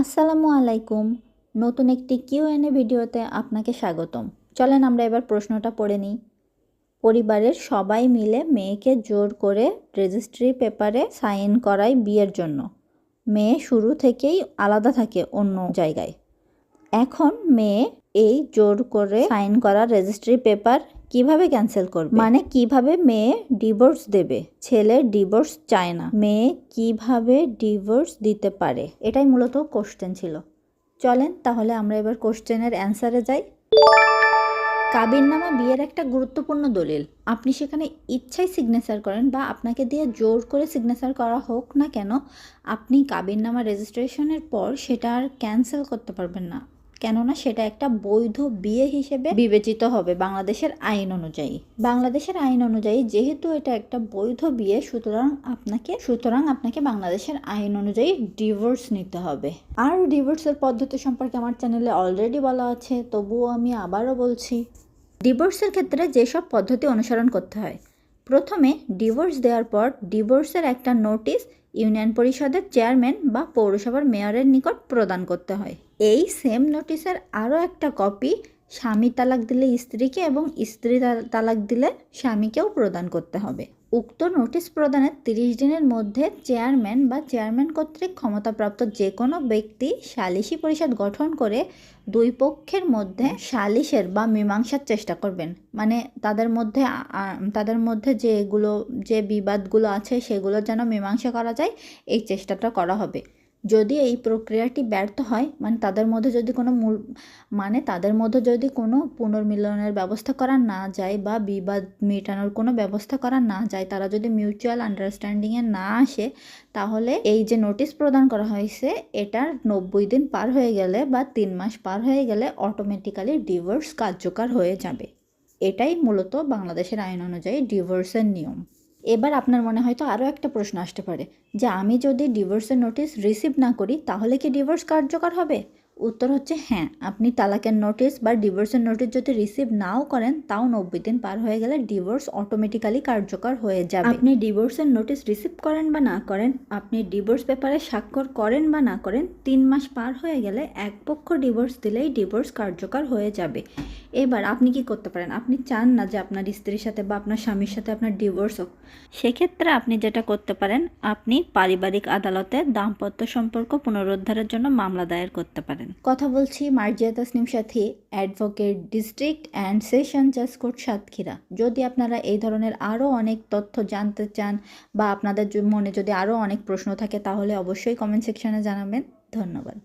আসসালামু আলাইকুম। নতুন একটি কিউএনএ ভিডিওতে আপনাকে স্বাগতম। চলেন আমরা এবার প্রশ্নটা পড়ে নিই। পরিবারের সবাই মিলে মেয়েকে জোর করে রেজিস্ট্রি পেপারে সাইন করায় বিয়ের জন্য। মেয়ে শুরু থেকেই আলাদা থাকে অন্য জায়গায়। এখন মেয়ে এই জোর করে সাইন করা রেজিস্ট্রি পেপার কিভাবে ক্যান্সেল করবে, মানে কিভাবে মেয়ে ডিভোর্স দেবে। ছেলে ডিভোর্স চায় না, মেয়ে কিভাবে ডিভোর্স দিতে পারে, এটাই মূলত কোশ্চেন ছিল। চলেন তাহলে আমরা এবার কোশ্চেনের অ্যান্সারে যাই। কাবিননামা বিয়ের একটা গুরুত্বপূর্ণ দলিল। আপনি সেখানে ইচ্ছায় সিগনেচার করেন বা আপনাকে দিয়ে জোর করে সিগনেচার করা হোক না কেন, আপনি কাবিননামা রেজিস্ট্রেশনের পর সেটা আর ক্যান্সেল করতে পারবেন না, কেননা সেটা একটা বৈধ বিয়ে হিসেবে বিবেচিত হবে বাংলাদেশের আইন অনুযায়ী। বাংলাদেশের আইন অনুযায়ী যেহেতু এটা একটা বৈধ বিয়ে, সুতরাং আপনাকে বাংলাদেশের আইন অনুযায়ী ডিভোর্স নিতে হবে। আর ডিভোর্সের পদ্ধতি সম্পর্কে আমার চ্যানেলে অলরেডি বলা আছে, তবুও আমি আবারও বলছি। ডিভোর্সের ক্ষেত্রে যেসব পদ্ধতি অনুসরণ করতে হয়, প্রথমে ডিভোর্স দেওয়ার পর ডিভোর্সের একটা নোটিশ ইউনিয়ন পরিষদের চেয়ারম্যান বা পৌরসভার মেয়রের নিকট প্রদান করতে হয়। এই সেম নোটিশের আরও একটা কপি স্বামী তালাক দিলে স্ত্রীকে এবং স্ত্রী তালাক দিলে স্বামীকেও প্রদান করতে হবে। উক্ত নোটিশ প্রদানের 30 দিনের মধ্যে চেয়ারম্যান বা চেয়ারম্যান কর্তৃক ক্ষমতাপ্রাপ্ত যে কোনো ব্যক্তি সালিসি পরিষদ গঠন করে দুই পক্ষের মধ্যে সালিসের বা মীমাংসার চেষ্টা করবেন। মানে তাদের মধ্যে যে বিবাদগুলো আছে সেগুলো যেন মীমাংসা করা যায়, এই চেষ্টাটা করা হবে। যদি এই প্রক্রিয়াটি ব্যর্থ হয়, তাদের মধ্যে যদি কোনো পুনর্মিলনের ব্যবস্থা করা না যায় বা বিবাদ মেটানোর কোনো ব্যবস্থা করা না যায়, তারা যদি মিউচুয়াল আন্ডারস্ট্যান্ডিংয়ে না আসে, তাহলে এই যে নোটিশ প্রদান করা হয়েছে এটার 90 দিন পার হয়ে গেলে বা 3 মাস পার হয়ে গেলে অটোমেটিক্যালি ডিভোর্স কার্যকর হয়ে যাবে। এটাই মূলত বাংলাদেশের আইন অনুযায়ী ডিভোর্সের নিয়ম। এবার আপনার মনে হয়তো আরও একটা প্রশ্ন আসতে পারে যে আমি যদি ডিভোর্সের নোটিশ রিসিভ না করি তাহলে কি ডিভোর্স কার্যকর হবে? উত্তর হচ্ছে হ্যাঁ, আপনি তালাকের নোটিশ বা ডিভোর্সের নোটিশ যদি রিসিভ নাও করেন, তাও 90 দিন পার হয়ে গেলে ডিভোর্স অটোমেটিক্যালি কার্যকর হয়ে যাবে। আপনি ডিভোর্সের নোটিশ রিসিভ করেন বা না করেন, আপনি ডিভোর্স পেপারে স্বাক্ষর করেন বা না করেন, 3 মাস পার হয়ে গেলে এক পক্ষ ডিভোর্স দিলেই ডিভোর্স কার্যকর হয়ে যাবে। এবার আপনি কি করতে পারেন? আপনি চান না যে আপনার স্ত্রীর সাথে বা আপনার স্বামীর সাথে আপনার ডিভোর্স হোক, সেক্ষেত্রে আপনি যেটা করতে পারেন, আপনি পারিবারিক আদালতে দাম্পত্য সম্পর্ক পুনরুদ্ধারের জন্য মামলা দায়ের করতে পারেন। কথা বলছি মার্জিয়া তাসনিম সাথী, অ্যাডভোকেট, ডিস্ট্রিক্ট অ্যান্ড সেশন জাজ কোর্ট সাতক্ষীরা। যদি আপনারা এই ধরনের আরও অনেক তথ্য জানতে চান বা আপনাদের মনে যদি আরও অনেক প্রশ্ন থাকে, তাহলে অবশ্যই কমেন্ট সেকশনে জানাবেন। ধন্যবাদ।